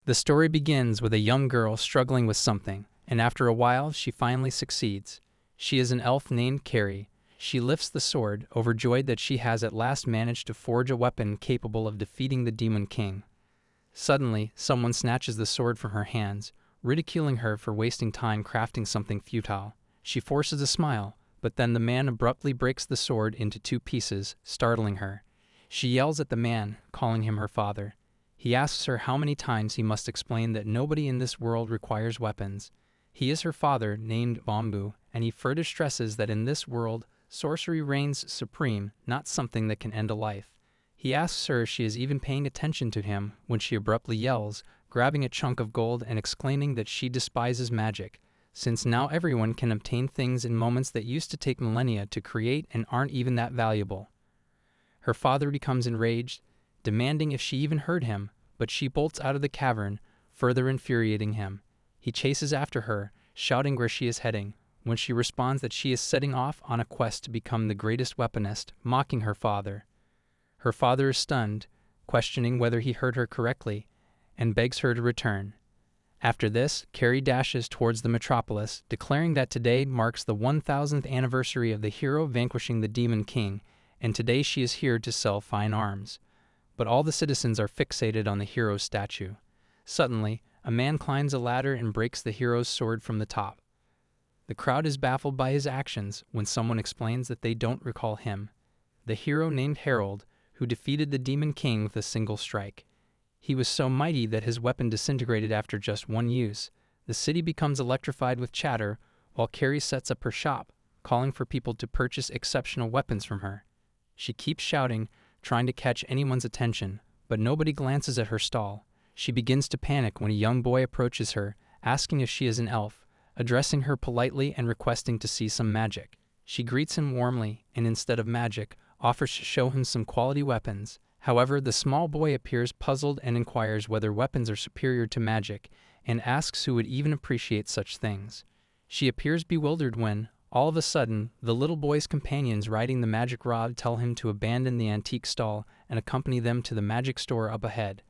The story begins with a young girl struggling with something, and after a while she finally succeeds. She is an elf named Carrie. She lifts the sword, overjoyed that she has at last managed to forge a weapon capable of defeating the Demon King. Suddenly, someone snatches the sword from her hands, ridiculing her for wasting time crafting something futile. She forces a smile, but then the man abruptly breaks the sword into two pieces, startling her. She yells at the man, calling him her father. He asks her how many times he must explain that nobody in this world requires weapons. He is her father, named Bambu, and he further stresses that in this world, sorcery reigns supreme, not something that can end a life. He asks her if she is even paying attention to him when she abruptly yells, grabbing a chunk of gold and exclaiming that she despises magic, since now everyone can obtain things in moments that used to take millennia to create and aren't even that valuable. Her father becomes enraged, demanding if she even heard him, but she bolts out of the cavern, further infuriating him. He chases after her, shouting where she is heading, when she responds that she is setting off on a quest to become the greatest weaponist, mocking her father. Her father is stunned, questioning whether he heard her correctly, and begs her to return. After this, Carrie dashes towards the metropolis, declaring that today marks the 1000th anniversary of the hero vanquishing the Demon King, and today she is here to sell fine arms. But all the citizens are fixated on the hero's statue. Suddenly, a man climbs a ladder and breaks the hero's sword from the top. The crowd is baffled by his actions when someone explains that they don't recall him, the hero named Harold, who defeated the Demon King with a single strike. He was so mighty that his weapon disintegrated after just one use. The city becomes electrified with chatter, while Carrie sets up her shop, calling for people to purchase exceptional weapons from her. She keeps shouting, trying to catch anyone's attention, but nobody glances at her stall. She begins to panic when a young boy approaches her, asking if she is an elf, addressing her politely and requesting to see some magic. She greets him warmly, and instead of magic, offers to show him some quality weapons. However, the small boy appears puzzled and inquires whether weapons are superior to magic, and asks who would even appreciate such things. She appears bewildered when, all of a sudden, the little boy's companions riding the magic rod tell him to abandon the antique stall and accompany them to the magic store up ahead.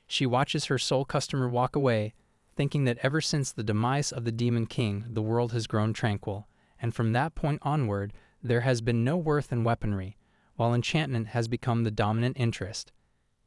She watches her sole customer walk away, thinking that ever since the demise of the Demon King, the world has grown tranquil, and from that point onward, there has been no worth in weaponry, while enchantment has become the dominant interest.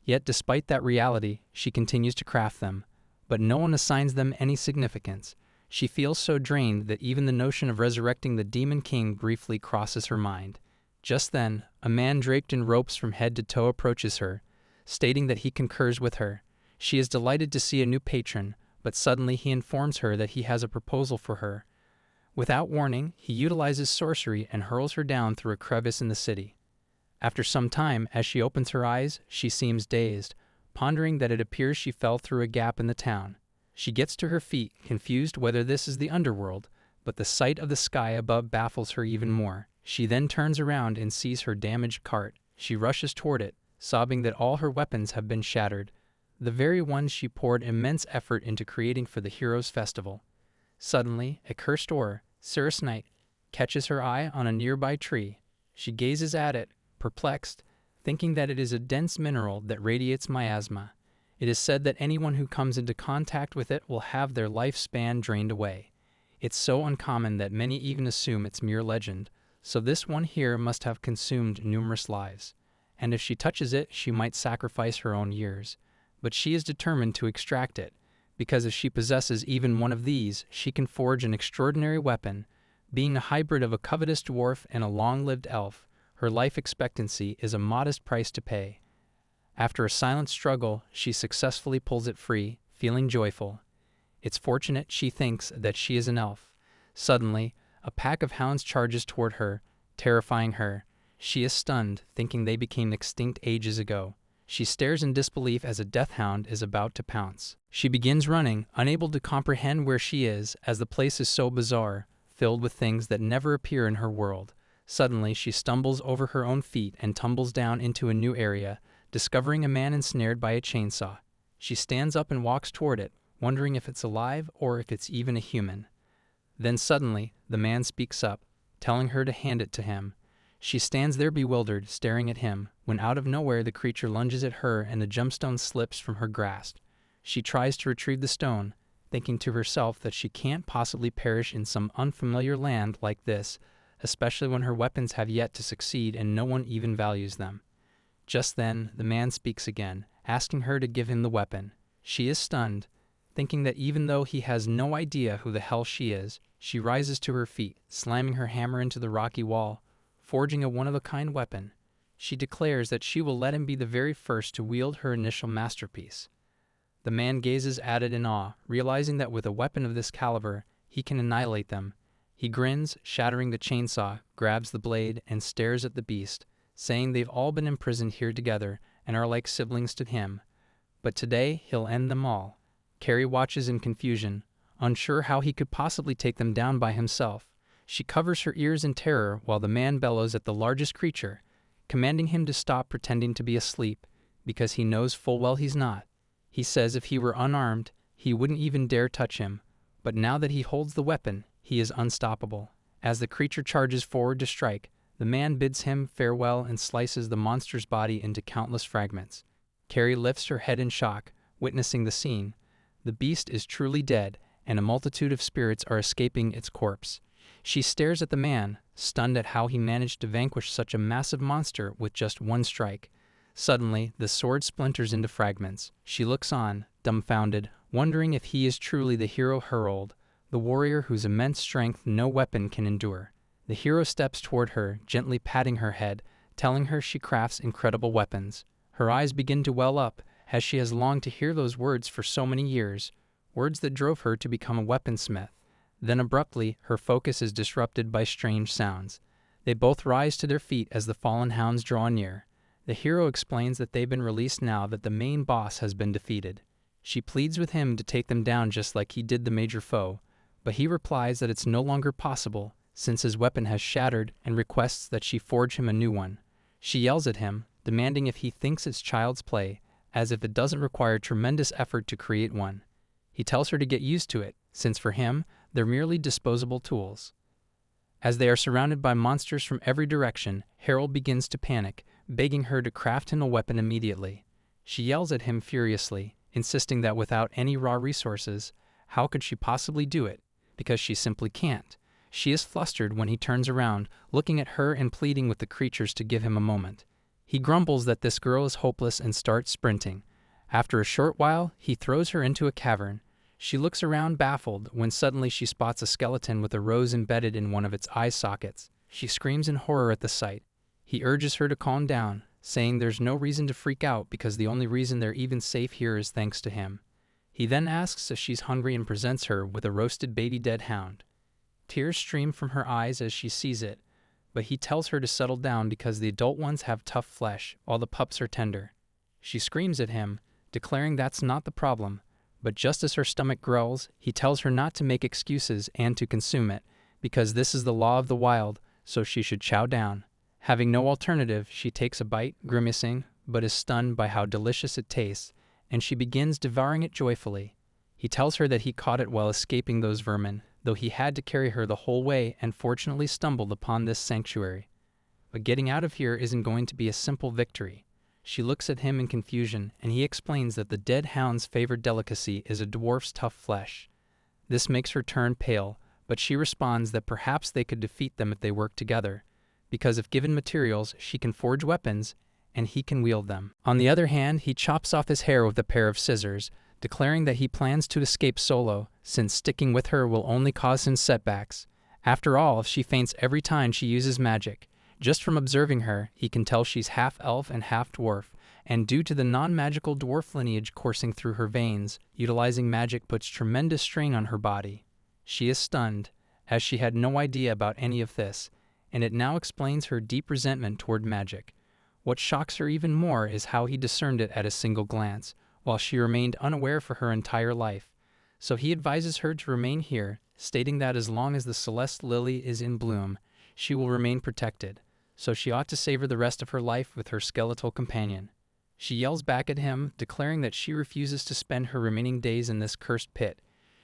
Yet despite that reality, she continues to craft them, but no one assigns them any significance. She feels so drained that even the notion of resurrecting the Demon King briefly crosses her mind. Just then, a man draped in ropes from head to toe approaches her, stating that he concurs with her. She is delighted to see a new patron, but suddenly he informs her that he has a proposal for her. Without warning, he utilizes sorcery and hurls her down through a crevice in the city. After some time, as she opens her eyes, she seems dazed, pondering that it appears she fell through a gap in the town. She gets to her feet, confused whether this is the underworld, but the sight of the sky above baffles her even more. She then turns around and sees her damaged cart. She rushes toward it, sobbing that all her weapons have been shattered, the very ones she poured immense effort into creating for the hero's festival. Suddenly, a cursed ore, Cirrus Night, catches her eye on a nearby tree. She gazes at it, perplexed, thinking that it is a dense mineral that radiates miasma. It is said that anyone who comes into contact with it will have their lifespan drained away. It's so uncommon that many even assume it's mere legend, so this one here must have consumed numerous lives. And if she touches it, she might sacrifice her own years. But she is determined to extract it, because if she possesses even one of these, she can forge an extraordinary weapon. Being a hybrid of a covetous dwarf and a long-lived elf, her life expectancy is a modest price to pay. After a silent struggle, she successfully pulls it free, feeling joyful. It's fortunate, she thinks, that she is an elf. Suddenly, a pack of hounds charges toward her, terrifying her. She is stunned, thinking they became extinct ages ago. She stares in disbelief as a death hound is about to pounce. She begins running, unable to comprehend where she is, as the place is so bizarre, filled with things that never appear in her world. Suddenly, she stumbles over her own feet and tumbles down into a new area, discovering a man ensnared by a chainsaw. She stands up and walks toward it, wondering if it's alive or if it's even a human. Then suddenly, the man speaks up, telling her to hand it to him. She stands there bewildered, staring at him, when out of nowhere the creature lunges at her and the gemstone slips from her grasp. She tries to retrieve the stone, thinking to herself that she can't possibly perish in some unfamiliar land like this, especially when her weapons have yet to succeed and no one even values them. Just then, the man speaks again, asking her to give him the weapon. She is stunned, thinking that even though he has no idea who the hell she is, she rises to her feet, slamming her hammer into the rocky wall, forging a one-of-a-kind weapon. She declares that she will let him be the very first to wield her initial masterpiece. The man gazes at it in awe, realizing that with a weapon of this caliber, he can annihilate them. He grins, shattering the chainsaw, grabs the blade, and stares at the beast, saying they've all been imprisoned here together and are like siblings to him. But today, he'll end them all. Carrie watches in confusion, unsure how he could possibly take them down by himself. She covers her ears in terror while the man bellows at the largest creature, commanding him to stop pretending to be asleep, because he knows full well he's not. He says if he were unarmed, he wouldn't even dare touch him, but now that he holds the weapon, he is unstoppable. As the creature charges forward to strike, the man bids him farewell and slices the monster's body into countless fragments. Carrie lifts her head in shock, witnessing the scene. The beast is truly dead, and a multitude of spirits are escaping its corpse. She stares at the man, stunned at how he managed to vanquish such a massive monster with just one strike. Suddenly, the sword splinters into fragments. She looks on, dumbfounded, wondering if he is truly the hero herald, the warrior whose immense strength no weapon can endure. The hero steps toward her, gently patting her head, telling her she crafts incredible weapons. Her eyes begin to well up, as she has longed to hear those words for so many years, words that drove her to become a weaponsmith. Then abruptly, her focus is disrupted by strange sounds. They both rise to their feet as the fallen hounds draw near. The hero explains that they've been released now that the main boss has been defeated. She pleads with him to take them down just like he did the major foe, but he replies that it's no longer possible since his weapon has shattered and requests that she forge him a new one. She yells at him, demanding if he thinks it's child's play, as if it doesn't require tremendous effort to create one. He tells her to get used to it, since for him, they're merely disposable tools. As they are surrounded by monsters from every direction, Harold begins to panic, begging her to craft him a weapon immediately. She yells at him furiously, insisting that without any raw resources, how could she possibly do it? Because she simply can't. She is flustered when he turns around, looking at her and pleading with the creatures to give him a moment. He grumbles that this girl is hopeless and starts sprinting. After a short while, he throws her into a cavern. She looks around baffled when suddenly she spots a skeleton with a rose embedded in one of its eye sockets. She screams in horror at the sight. He urges her to calm down, saying there's no reason to freak out because the only reason they're even safe here is thanks to him. He then asks if she's hungry and presents her with a roasted baby dead hound. Tears stream from her eyes as she sees it, but he tells her to settle down because the adult ones have tough flesh, while the pups are tender. She screams at him, declaring that's not the problem, but just as her stomach growls, he tells her not to make excuses and to consume it, because this is the law of the wild, so she should chow down. Having no alternative, she takes a bite, grimacing, but is stunned by how delicious it tastes, and she begins devouring it joyfully. He tells her that he caught it while escaping those vermin, though he had to carry her the whole way and fortunately stumbled upon this sanctuary. But getting out of here isn't going to be a simple victory. She looks at him in confusion, and he explains that the dead hound's favorite delicacy is a dwarf's tough flesh. This makes her turn pale, but she responds that perhaps they could defeat them if they work together, because if given materials, she can forge weapons, and he can wield them. On the other hand, he chops off his hair with a pair of scissors, declaring that he plans to escape solo, since sticking with her will only cause him setbacks. After all, she faints every time she uses magic. Just from observing her, he can tell she's half elf and half dwarf, and due to the non-magical dwarf lineage coursing through her veins, utilizing magic puts tremendous strain on her body. She is stunned, as she had no idea about any of this, and it now explains her deep resentment toward magic. What shocks her even more is how he discerned it at a single glance, while she remained unaware for her entire life. So he advises her to remain here, stating that as long as the Celeste Lily is in bloom, she will remain protected, so she ought to savor the rest of her life with her skeletal companion. She yells back at him, declaring that she refuses to spend her remaining days in this cursed pit,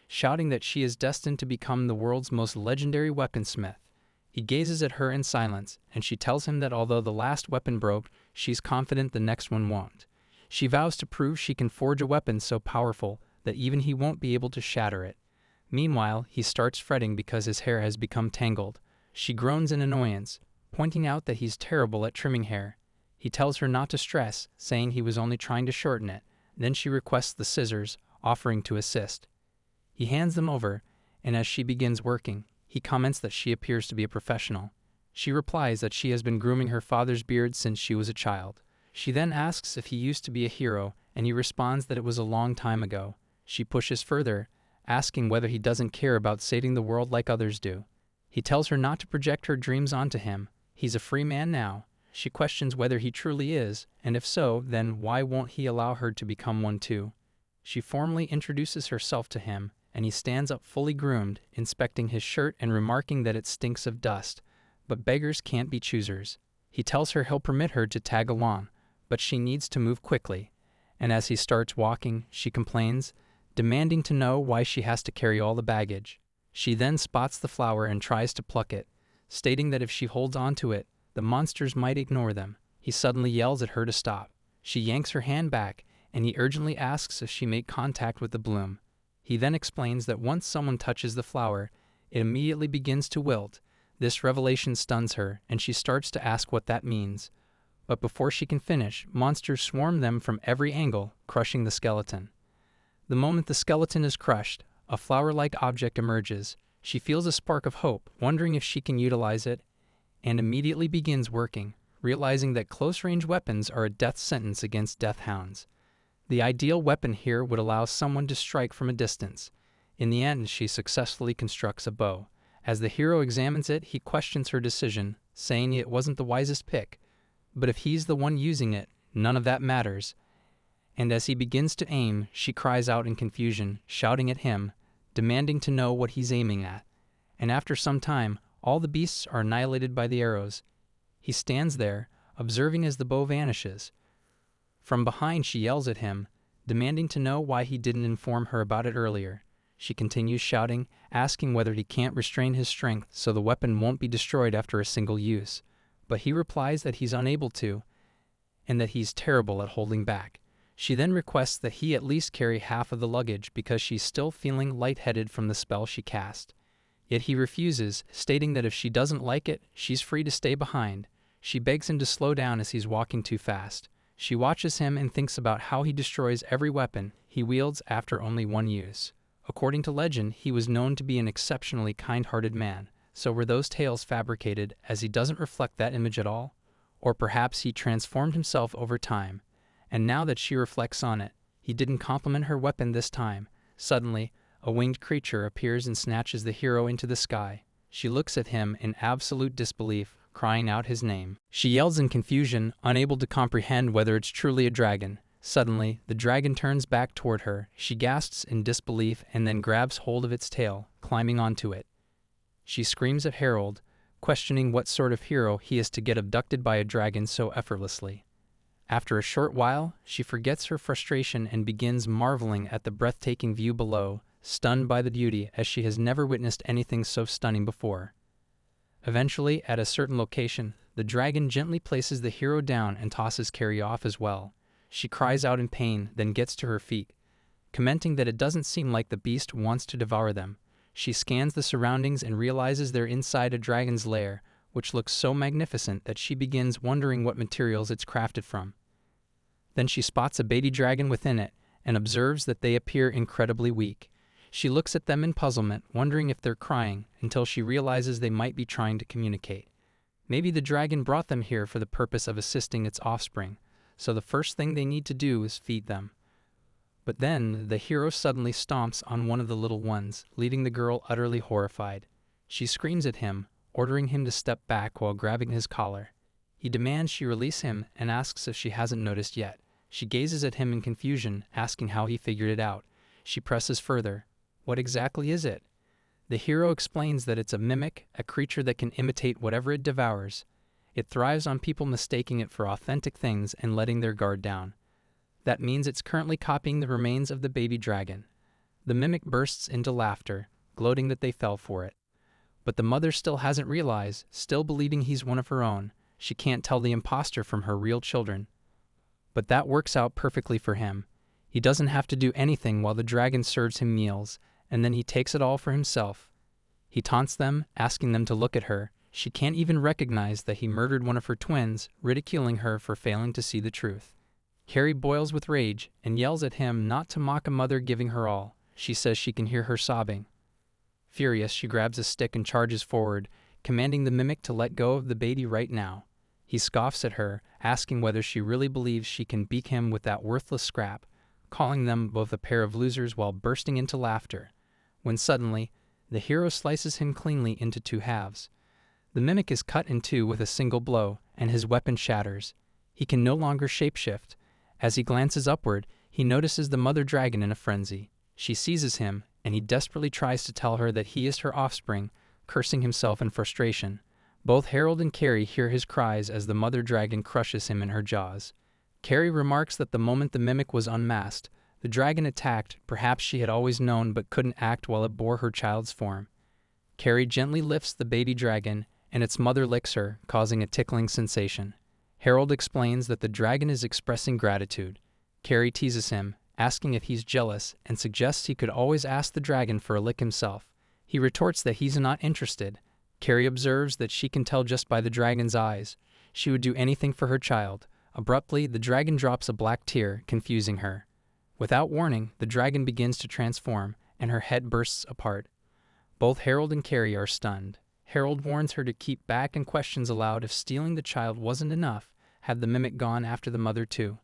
shouting that she is destined to become the world's most legendary weaponsmith. He gazes at her in silence, and she tells him that although the last weapon broke, she's confident the next one won't. She vows to prove she can forge a weapon so powerful that even he won't be able to shatter it. Meanwhile, he starts fretting because his hair has become tangled. She groans in annoyance, pointing out that he's terrible at trimming hair. He tells her not to stress, saying he was only trying to shorten it. Then she requests the scissors, offering to assist. He hands them over, and as she begins working, he comments that she appears to be a professional. She replies that she has been grooming her father's beard since she was a child. She then asks if he used to be a hero, and he responds that it was a long time ago. She pushes further, asking whether he doesn't care about saving the world like others do. He tells her not to project her dreams onto him. He's a free man now. She questions whether he truly is, and if so, then why won't he allow her to become one too? She formally introduces herself to him, and he stands up fully groomed, inspecting his shirt and remarking that it stinks of dust. But beggars can't be choosers. He tells her he'll permit her to tag along, but she needs to move quickly. And as he starts walking, she complains, demanding to know why she has to carry all the baggage. She then spots the flower and tries to pluck it, stating that if she holds onto it, the monsters might ignore them. He suddenly yells at her to stop. She yanks her hand back, and he urgently asks if she made contact with the bloom. He then explains that once someone touches the flower, it immediately begins to wilt. This revelation stuns her, and she starts to ask what that means. But before she can finish, monsters swarm them from every angle, crushing the skeleton. The moment the skeleton is crushed, a flower-like object emerges. She feels a spark of hope, wondering if she can utilize it, and immediately begins working, realizing that close-range weapons are a death sentence against death hounds. The ideal weapon here would allow someone to strike from a distance. In the end, she successfully constructs a bow. As the hero examines it, he questions her decision, saying it wasn't the wisest pick. But if he's the one using it, none of that matters. And as he begins to aim, she cries out in confusion, shouting at him, demanding to know what he's aiming at. And after some time, all the beasts are annihilated by the arrows. He stands there, observing as the bow vanishes. From behind, she yells at him, demanding to know why he didn't inform her about it earlier. She continues shouting, asking whether he can't restrain his strength so the weapon won't be destroyed after a single use. But he replies that he's unable to, and that he's terrible at holding back. She then requests that he at least carry half of the luggage because she's still feeling lightheaded from the spell she cast. Yet he refuses, stating that if she doesn't like it, she's free to stay behind. She begs him to slow down as he's walking too fast. She watches him and thinks about how he destroys every weapon he wields after only one use. According to legend, he was known to be an exceptionally kind-hearted man. So were those tales fabricated, as he doesn't reflect that image at all? Or perhaps he transformed himself over time, and now that she reflects on it, he didn't compliment her weapon this time. Suddenly, a winged creature appears and snatches the hero into the sky. She looks at him in absolute disbelief, crying out his name. She yells in confusion, unable to comprehend whether it's truly a dragon. Suddenly, the dragon turns back toward her. She gasps in disbelief and then grabs hold of its tail, climbing onto it. She screams at Harold, questioning what sort of hero he is to get abducted by a dragon so effortlessly. After a short while, she forgets her frustration and begins marveling at the breathtaking view below, stunned by the beauty as she has never witnessed anything so stunning before. Eventually, at a certain location, the dragon gently places the hero down and tosses Carrie off as well. She cries out in pain, then gets to her feet, commenting that it doesn't seem like the beast wants to devour them. She scans the surroundings and realizes they're inside a dragon's lair, which looks so magnificent that she begins wondering what materials it's crafted from. Then she spots a baby dragon within it and observes that they appear incredibly weak. She looks at them in puzzlement, wondering if they're crying, until she realizes they might be trying to communicate. Maybe the dragon brought them here for the purpose of assisting its offspring, so the first thing they need to do is feed them. But then, the hero suddenly stomps on one of the little ones, leaving the girl utterly horrified. She screams at him, ordering him to step back while grabbing his collar. He demands she release him and asks if she hasn't noticed yet. She gazes at him in confusion, asking how he figured it out. She presses further. What exactly is it? The hero explains that it's a mimic, a creature that can imitate whatever it devours. It thrives on people mistaking it for authentic things and letting their guard down. That means it's currently copying the remains of the baby dragon. The mimic bursts into laughter, gloating that they fell for it. But the mother still hasn't realized, still believing he's one of her own. She can't tell the imposter from her real children. but that works out perfectly for him. He doesn't have to do anything while the dragon serves him meals, and then he takes it all for himself. He taunts them, asking them to look at her. She can't even recognize that he murdered one of her twins, ridiculing her for failing to see the truth. Carrie boils with rage and yells at him not to mock a mother giving her all. She says she can hear her sobbing. Furious, she grabs a stick and charges forward, commanding the mimic to let go of the baby right now. He scoffs at her, asking whether she really believes she can beat him with that worthless scrap, calling them both a pair of losers while bursting into laughter, when suddenly, the hero slices him cleanly into two halves. The mimic is cut in two with a single blow, and his weapon shatters. He can no longer shapeshift. As he glances upward, he notices the mother dragon in a frenzy. She seizes him, and he desperately tries to tell her that he is her offspring, cursing himself in frustration. Both Harold and Carrie hear his cries as the mother dragon crushes him in her jaws. Carrie remarks that the moment the mimic was unmasked, the dragon attacked. Perhaps she had always known but couldn't act while it bore her child's form. Carrie gently lifts the baby dragon, and its mother licks her, causing a tickling sensation. Harold explains that the dragon is expressing gratitude. Carrie teases him, asking if he's jealous, and suggests he could always ask the dragon for a lick himself. He retorts that he's not interested. Carrie observes that she can tell just by the dragon's eyes. She would do anything for her child. Abruptly, the dragon drops a black tear, confusing her. Without warning, the dragon begins to transform, and her head bursts apart. Both Harold and Carrie are stunned. Harold warns her to keep back and questions aloud if stealing the child wasn't enough, had the mimic gone after the mother too.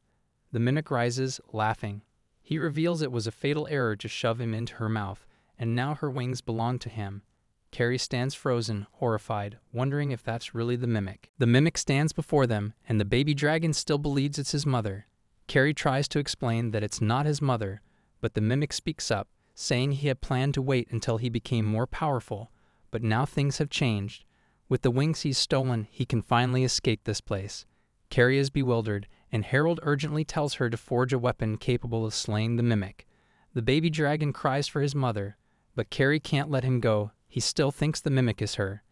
The mimic rises, laughing. He reveals it was a fatal error to shove him into her mouth, and now her wings belong to him. Carrie stands frozen, horrified, wondering if that's really the mimic. The mimic stands before them, and the baby dragon still believes it's his mother. Carrie tries to explain that it's not his mother, but the mimic speaks up, saying he had planned to wait until he became more powerful, but now things have changed. With the wings he's stolen, he can finally escape this place. Carrie is bewildered, and Harold urgently tells her to forge a weapon capable of slaying the mimic. The baby dragon cries for his mother, but Carrie can't let him go. He still thinks the mimic is her.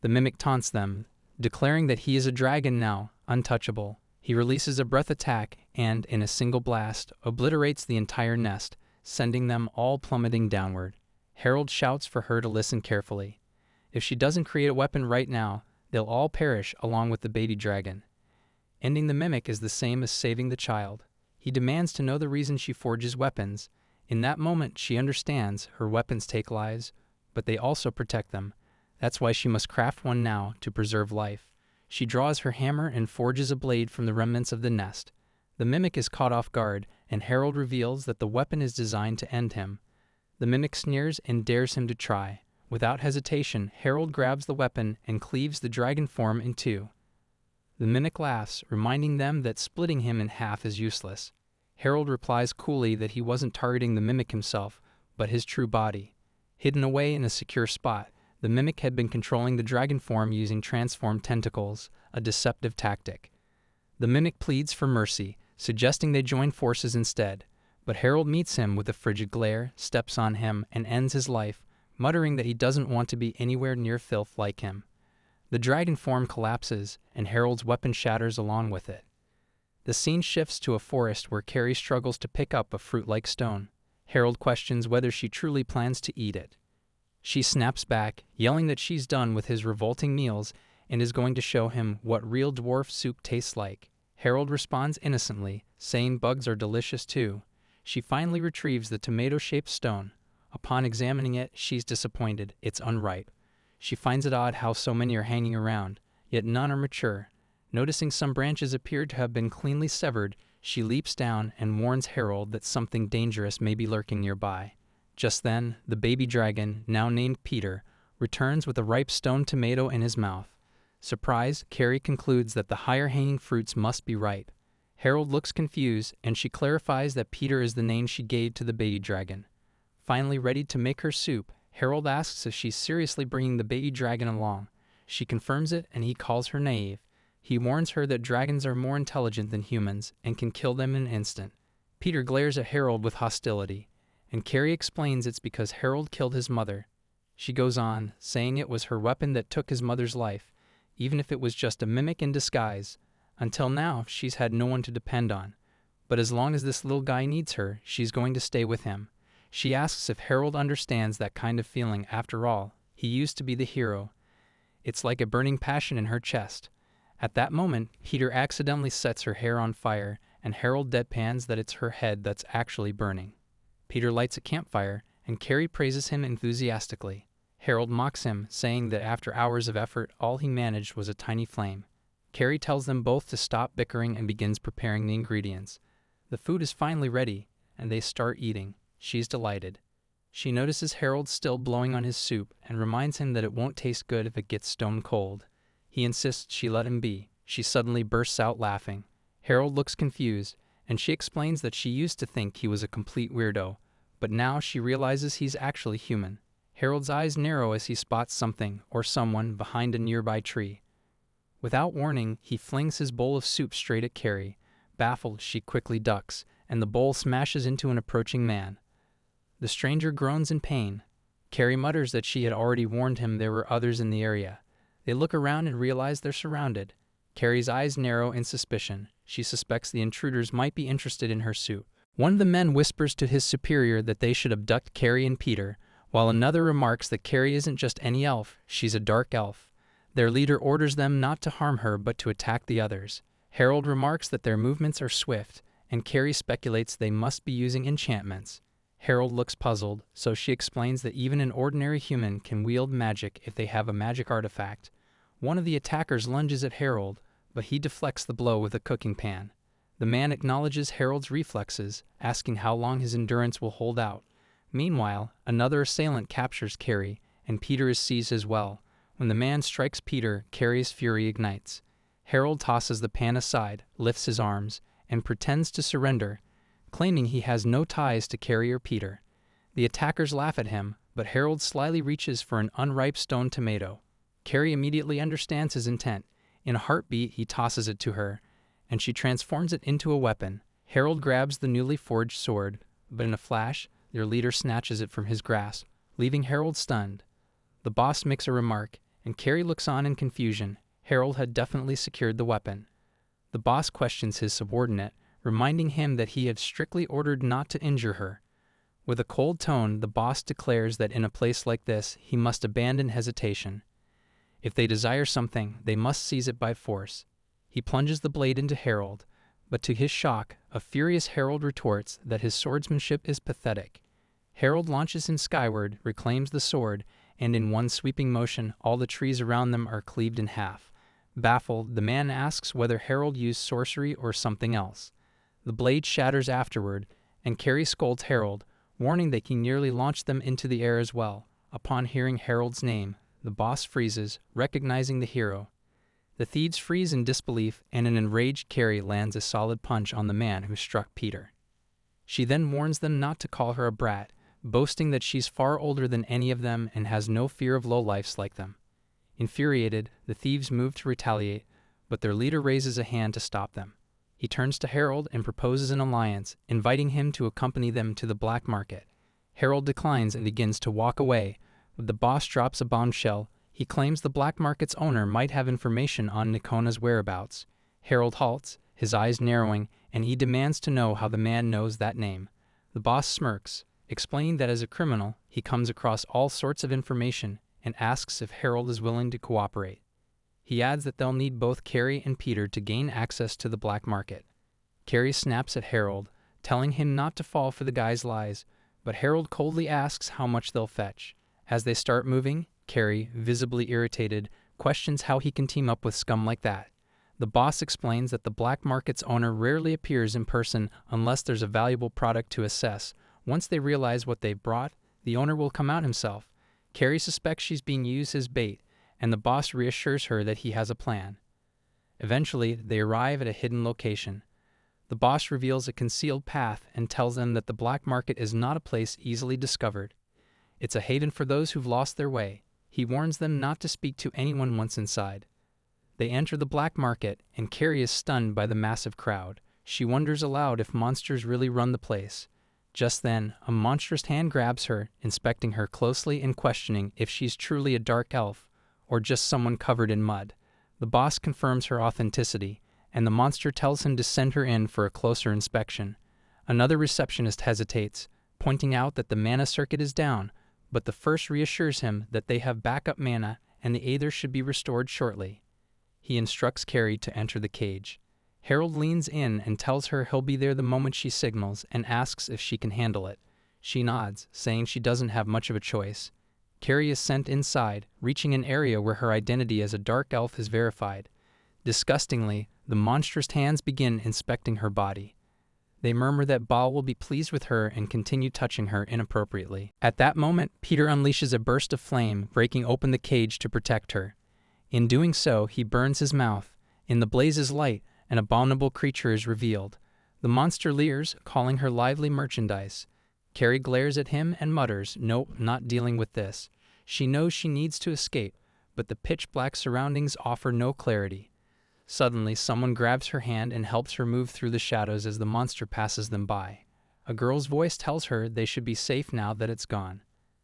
The mimic taunts them, declaring that he is a dragon now, untouchable. He releases a breath attack and, in a single blast, obliterates the entire nest, sending them all plummeting downward. Harold shouts for her to listen carefully. If she doesn't create a weapon right now, they'll all perish along with the baby dragon. Ending the mimic is the same as saving the child. He demands to know the reason she forges weapons. In that moment, she understands her weapons take lives, but they also protect them. That's why she must craft one now to preserve life. She draws her hammer and forges a blade from the remnants of the nest. The mimic is caught off guard, and Harold reveals that the weapon is designed to end him. The mimic sneers and dares him to try. Without hesitation, Harold grabs the weapon and cleaves the dragon form in two. The mimic laughs, reminding them that splitting him in half is useless. Harold replies coolly that he wasn't targeting the mimic himself, but his true body. Hidden away in a secure spot, the mimic had been controlling the dragon form using transformed tentacles, a deceptive tactic. The mimic pleads for mercy, suggesting they join forces instead, but Harold meets him with a frigid glare, steps on him, and ends his life, muttering that he doesn't want to be anywhere near filth like him. The dragon form collapses, and Harold's weapon shatters along with it. The scene shifts to a forest where Carrie struggles to pick up a fruit-like stone. Harold questions whether she truly plans to eat it. She snaps back, yelling that she's done with his revolting meals and is going to show him what real dwarf soup tastes like. Harold responds innocently, saying bugs are delicious too. She finally retrieves the tomato-shaped stone. Upon examining it, she's disappointed. It's unripe. She finds it odd how so many are hanging around, yet none are mature. Noticing some branches appear to have been cleanly severed, she leaps down and warns Harold that something dangerous may be lurking nearby. Just then, the baby dragon, now named Peter, returns with a ripe stone tomato in his mouth. Surprised, Carrie concludes that the higher-hanging fruits must be ripe. Harold looks confused, and she clarifies that Peter is the name she gave to the baby dragon. Finally ready to make her soup, Harold asks if she's seriously bringing the baby dragon along. She confirms it, and he calls her naive. He warns her that dragons are more intelligent than humans and can kill them in an instant. Peter glares at Harold with hostility, and Carrie explains it's because Harold killed his mother. She goes on, saying it was her weapon that took his mother's life, even if it was just a mimic in disguise. Until now, she's had no one to depend on. but as long as this little guy needs her, she's going to stay with him. She asks if Harold understands that kind of feeling. After all, he used to be the hero. It's like a burning passion in her chest. At that moment, Peter accidentally sets her hair on fire, and Harold deadpans that it's her head that's actually burning. Peter lights a campfire, and Carrie praises him enthusiastically. Harold mocks him, saying that after hours of effort, all he managed was a tiny flame. Carrie tells them both to stop bickering and begins preparing the ingredients. The food is finally ready, and they start eating. She's delighted. She notices Harold still blowing on his soup and reminds him that it won't taste good if it gets stone cold. He insists she let him be. She suddenly bursts out laughing. Harold looks confused, and she explains that she used to think he was a complete weirdo, but now she realizes he's actually human. Harold's eyes narrow as he spots something or someone behind a nearby tree. Without warning, he flings his bowl of soup straight at Carrie. Baffled, she quickly ducks, and the bowl smashes into an approaching man. The stranger groans in pain. Carrie mutters that she had already warned him there were others in the area. They look around and realize they're surrounded. Carrie's eyes narrow in suspicion. She suspects the intruders might be interested in her soup. One of the men whispers to his superior that they should abduct Carrie and Peter, while another remarks that Carrie isn't just any elf, she's a dark elf. Their leader orders them not to harm her but to attack the others. Harold remarks that their movements are swift, and Carrie speculates they must be using enchantments. Harold looks puzzled, so she explains that even an ordinary human can wield magic if they have a magic artifact. One of the attackers lunges at Harold, but he deflects the blow with a cooking pan. The man acknowledges Harold's reflexes, asking how long his endurance will hold out. Meanwhile, another assailant captures Carrie, and Peter is seized as well. When the man strikes Peter, Carrie's fury ignites. Harold tosses the pan aside, lifts his arms, and pretends to surrender, claiming he has no ties to Carrie or Peter. The attackers laugh at him, but Harold slyly reaches for an unripe stone tomato. Carrie immediately understands his intent. In a heartbeat, he tosses it to her, and she transforms it into a weapon. Harold grabs the newly forged sword, but in a flash, their leader snatches it from his grasp, leaving Harold stunned. The boss makes a remark, and Carrie looks on in confusion. Harold had definitely secured the weapon. The boss questions his subordinate, reminding him that he had strictly ordered not to injure her. With a cold tone, the boss declares that in a place like this, he must abandon hesitation. If they desire something, they must seize it by force. He plunges the blade into Harold, but to his shock, a furious Harold retorts that his swordsmanship is pathetic. Harold launches him skyward, reclaims the sword, and in one sweeping motion, all the trees around them are cleaved in half. Baffled, the man asks whether Harold used sorcery or something else. The blade shatters afterward, and Carrie scolds Harold, warning that he nearly launched them into the air as well. Upon hearing Harold's name, the boss freezes, recognizing the hero. The thieves freeze in disbelief, and an enraged Carrie lands a solid punch on the man who struck Peter. She then warns them not to call her a brat, boasting that she's far older than any of them and has no fear of lowlifes like them. Infuriated, the thieves move to retaliate, but their leader raises a hand to stop them. He turns to Harold and proposes an alliance, inviting him to accompany them to the black market. Harold declines and begins to walk away, but the boss drops a bombshell. He claims the black market's owner might have information on Nicona's whereabouts. Harold halts, his eyes narrowing, and he demands to know how the man knows that name. The boss smirks, explaining that as a criminal, he comes across all sorts of information and asks if Harold is willing to cooperate. He adds that they'll need both Carrie and Peter to gain access to the black market. Carrie snaps at Harold, telling him not to fall for the guy's lies, but Harold coldly asks how much they'll fetch. As they start moving, Carrie, visibly irritated, questions how he can team up with scum like that. The boss explains that the black market's owner rarely appears in person unless there's a valuable product to assess. Once they realize what they've brought, the owner will come out himself. Carrie suspects she's being used as bait, and the boss reassures her that he has a plan. Eventually, they arrive at a hidden location. The boss reveals a concealed path and tells them that the black market is not a place easily discovered. It's a haven for those who've lost their way. He warns them not to speak to anyone once inside. They enter the black market, and Carrie is stunned by the massive crowd. She wonders aloud if monsters really run the place. Just then, a monstrous hand grabs her, inspecting her closely and questioning if she's truly a dark elf or just someone covered in mud. The boss confirms her authenticity, and the monster tells him to send her in for a closer inspection. Another receptionist hesitates, pointing out that the mana circuit is down, but the first reassures him that they have backup mana and the Aether should be restored shortly. He instructs Carrie to enter the cage. Harold leans in and tells her he'll be there the moment she signals and asks if she can handle it. She nods, saying she doesn't have much of a choice. Carrie is sent inside, reaching an area where her identity as a dark elf is verified. Disgustingly, the monstrous hands begin inspecting her body. They murmur that Baal will be pleased with her and continue touching her inappropriately. At that moment, Peter unleashes a burst of flame, breaking open the cage to protect her. In doing so, he burns his mouth. In the blaze's light, an abominable creature is revealed. The monster leers, calling her lively merchandise. Carrie glares at him and mutters, "Nope, not dealing with this." She knows she needs to escape, but the pitch-black surroundings offer no clarity. Suddenly, someone grabs her hand and helps her move through the shadows as the monster passes them by. A girl's voice tells her they should be safe now that it's gone.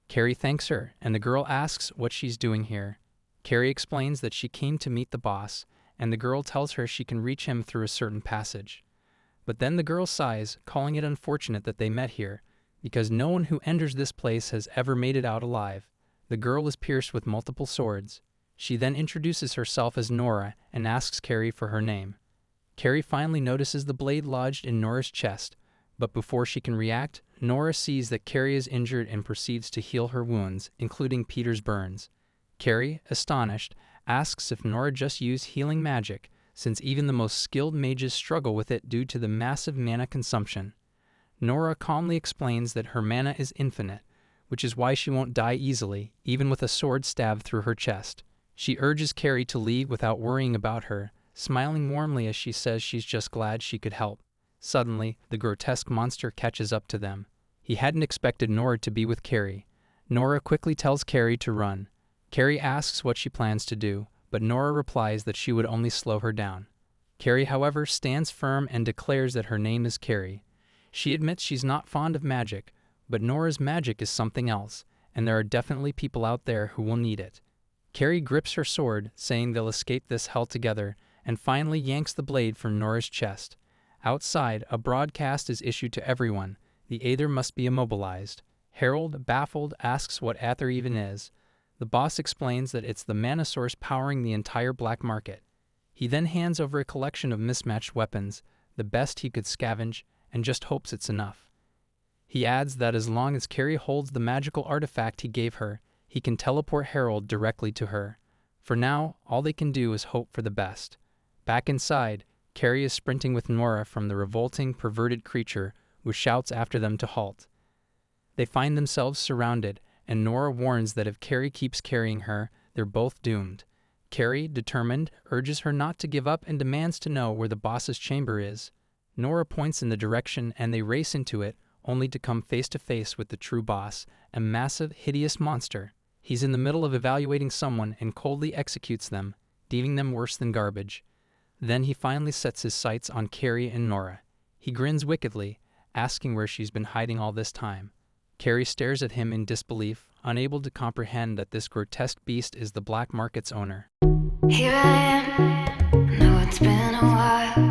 Carrie thanks her, and the girl asks what she's doing here. Carrie explains that she came to meet the boss, and the girl tells her she can reach him through a certain passage. But then the girl sighs, calling it unfortunate that they met here, because no one who enters this place has ever made it out alive. The girl is pierced with multiple swords. She then introduces herself as Nora and asks Carrie for her name. Carrie finally notices the blade lodged in Nora's chest, but before she can react, Nora sees that Carrie is injured and proceeds to heal her wounds, including Peter's burns. Carrie, astonished, asks if Nora just used healing magic, since even the most skilled mages struggle with it due to the massive mana consumption. Nora calmly explains that her mana is infinite, which is why she won't die easily, even with a sword stabbed through her chest. She urges Carrie to leave without worrying about her, smiling warmly as she says she's just glad she could help. Suddenly, the grotesque monster catches up to them. He hadn't expected Nora to be with Carrie. Nora quickly tells Carrie to run. Carrie asks what she plans to do, but Nora replies that she would only slow her down. Carrie, however, stands firm and declares that her name is Carrie. She admits she's not fond of magic, but Nora's magic is something else, and there are definitely people out there who will need it. Carrie grips her sword, saying they'll escape this hell together, and finally yanks the blade from Nora's chest. Outside, a broadcast is issued to everyone. The Aether must be immobilized. Harold, baffled, asks what Aether even is. The boss explains that it's the mana source powering the entire black market. He then hands over a collection of mismatched weapons, the best he could scavenge, and just hopes it's enough. He adds that as long as Carrie holds the magical artifact he gave her, he can teleport Harold directly to her. For now, all they can do is hope for the best. Back inside, Carrie is sprinting with Nora from the revolting, perverted creature who shouts after them to halt. They find themselves surrounded, and Nora warns that if Carrie keeps carrying her, they're both doomed. Carrie, determined, urges her not to give up and demands to know where the boss's chamber is. Nora points in the direction and they race into it, only to come face to face with the true boss, a massive, hideous monster. He's in the middle of evaluating someone and coldly executes them, deeming them worse than garbage. Then he finally sets his sights on Carrie and Nora. He grins wickedly, asking where she's been hiding all this time. Carrie stares at him in disbelief, unable to comprehend that this grotesque beast is the black market's owner. Here I am, know it's been a while.